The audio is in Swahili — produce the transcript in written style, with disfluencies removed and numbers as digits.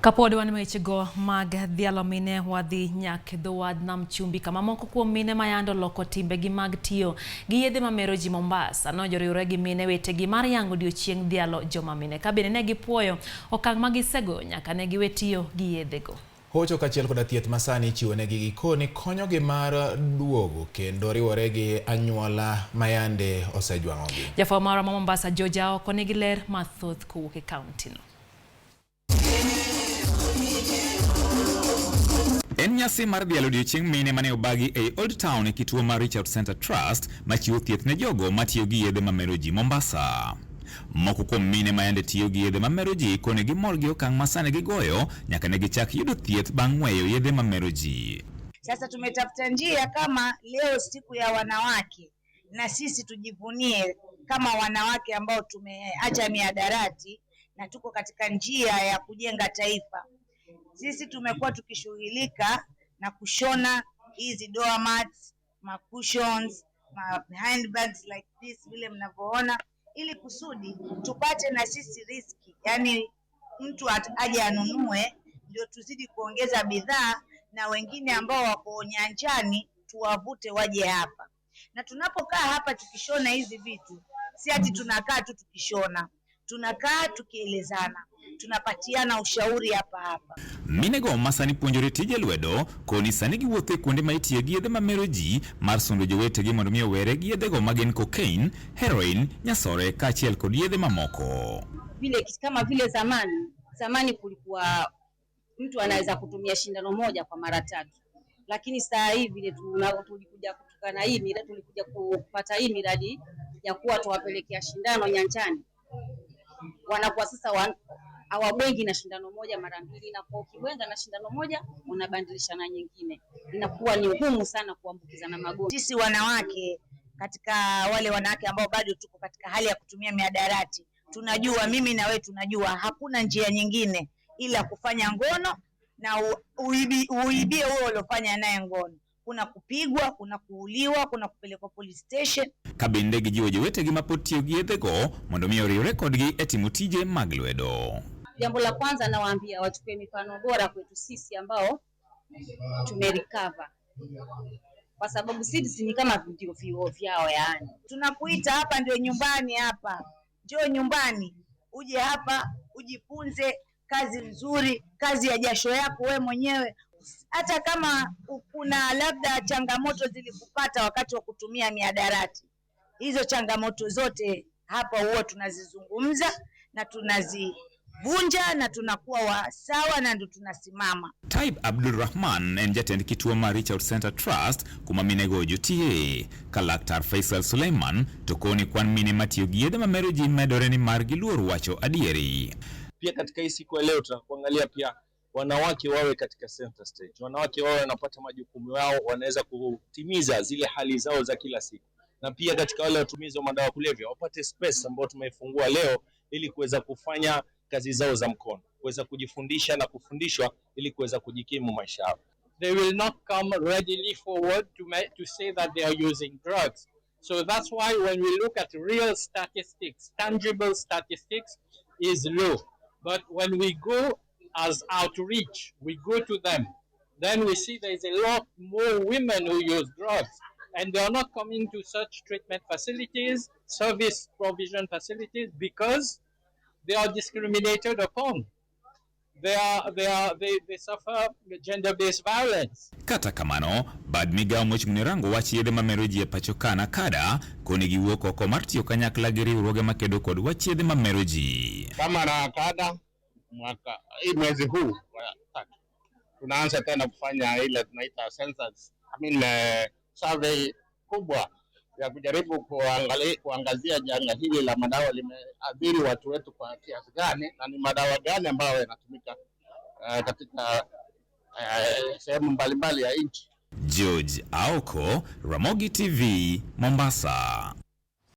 Kapod wan weche go mag Dhialo Mine wadhi nyaka dho wad nam chumbi kama moko kuom mine mayando loko timbegi mag tiyo gi yedhe mamero ji Mombasa nojoriwre gi mine wetegi mar yango odiochieng' dhialo joma mine ka bende ne gipuoyo okang' magisego nyaka ne giwe tiyo gi yedhego. Hocho kachiel koda thieth masani ichiwonegi gikoni konyogi mar duogo kendo riwore gi anyuola mayande osejwang'ogi. Jafwambo marwa ma Mombasa Joja okonegi ler mathoth kowuok e kaunti no. En nyasi mar dhialo odiochieng' mine mane obagi ei Old Town e kituo mar Richard Center Trust machiwo thieth ne jogo matiyo gi yedhe mamero ji Mombasa. Moko kuom mine mayande tiyo gi yedhe mamero ji konegi mor gi okang' masane gigoyo nyaka ne gichak yudo thieth bang' weyo yedhe mamero ji. Sasa tumetafuta njia kama leo siku ya wanawake na sisi tujivunie kama wanawake ambao tumeacha mihadarati na tuko katika njia ya kujenga taifa. Sisi tumekuwa tukishughulika na kushona hizi doormats, cushions, handbags like this vile mnavyoona, ili kusudi tupate na sisi riski, yani mtu aje anunue ndio tuzidi kuongeza bidhaa na wengine ambao wako nyanjani tuwavute waje hapa. Na tunapokaa hapa tukishona hizi vitu, si ati tunakaa tu tukishona, tunakaa tukielezana, tunapatiana ushauri hapa. Minego masani puonjore tije lwedo koni sani giwuothe kuonde ma itiye gi yedhe mamero ji mar sundo jowetegi mondo mi owere gi yedhego magin cocaine, heroin, nyasore kaachiel kod yedhe mamoko. Kama vile zamani kulikuwa mtu anaweza kutumia shindano moja kwa mara 3, lakini saa hivi tulikuja kutokana hii miradi, tulikuja kupata hii miradi ya kuwa tuwapelekea shindano nyanjani. Wanakuwa sasa hawabwengi na shindano moja mara 2, na kwa ukibwenga na shindano moja unabadilisha na nyingine, inakuwa ni ngumu sana kuambukizana magonjwa. Sisi wanawake, katika wale wanawake ambao bado tuko katika hali ya kutumia mihadarati, tunajua, mimi na wewe tunajua hakuna njia nyingine ila kufanya ngono na uibie huo uliofanya naye ngono. Kuna kupigwa, kuna kuuliwa, kuna kupelekwa police station. Kabinde gijiwo jowetegi mapotio gi yedhego mondo mi oriwre kodgi e timo tije mag lwedo. Jambo la kwanza nawaambia wachukue mifano bora kwetu sisi ambao tumerecover, kwa sababu sisi ni kama vio vyao. Yani tunakuita hapa ndio nyumbani, hapa njoo nyumbani, uje hapa ujifunze kazi nzuri, kazi ya jasho yako we mwenyewe. Hata kama kuna labda changamoto zilikupata wakati wa kutumia mihadarati, hizo changamoto zote hapa huwa tunazizungumza na tunazivunja na tunakuwa sawa na ndo tunasimama. Taib Abdulrahman en jatend kituo mar Richard Center Trust kuma minego jotiye. Kalaktar Faisal Suleiman tokoni kwan mine matiyo gi yedhe mamero ji medore ni mar giluor wacho adieri. Pia katika hii siku ya leo tunakuangalia pia wanawake wawe katika center stage. Wanawake wawe wanapata majukumu yao, wanaweza kutimiza zile hali zao za kila siku. Na pia katika wale watumizi wa madawa kulevya wapate space ambayo tumeifungua leo ili kuweza kufanya kazi zao za mkono, kuweza kujifundisha na kufundishwa ili kuweza kujikimu maisha yao. They will not come readily forward to say that they are using drugs. So that's why when we look at real statistics, tangible statistics is low. But when we go as outreach, we go to them, then we see there is a lot more women who use drugs, and they are not coming to such treatment facilities, service provision facilities, because they are discriminated upon. They suffer gender-based violence. Kata kamano, bad migao mochung'ne rango wach yedhe mamero ji e pacho ka na kada koni giwuok oko mar tiyo kanyakla gi riwruoge makedo kod wach yedhe mamero ji. Kama na kada mwezi huu tunaanza tena kufanya ile tunaita census, survey kubwa ya kujaribu kuangazia janga hili la madawa limeathiri watu wetu kwa kiasi gani na ni madawa gani ambayo yanatumika katika sehemu mbalimbali ya nchi. George Aoko, Ramogi TV, Mombasa.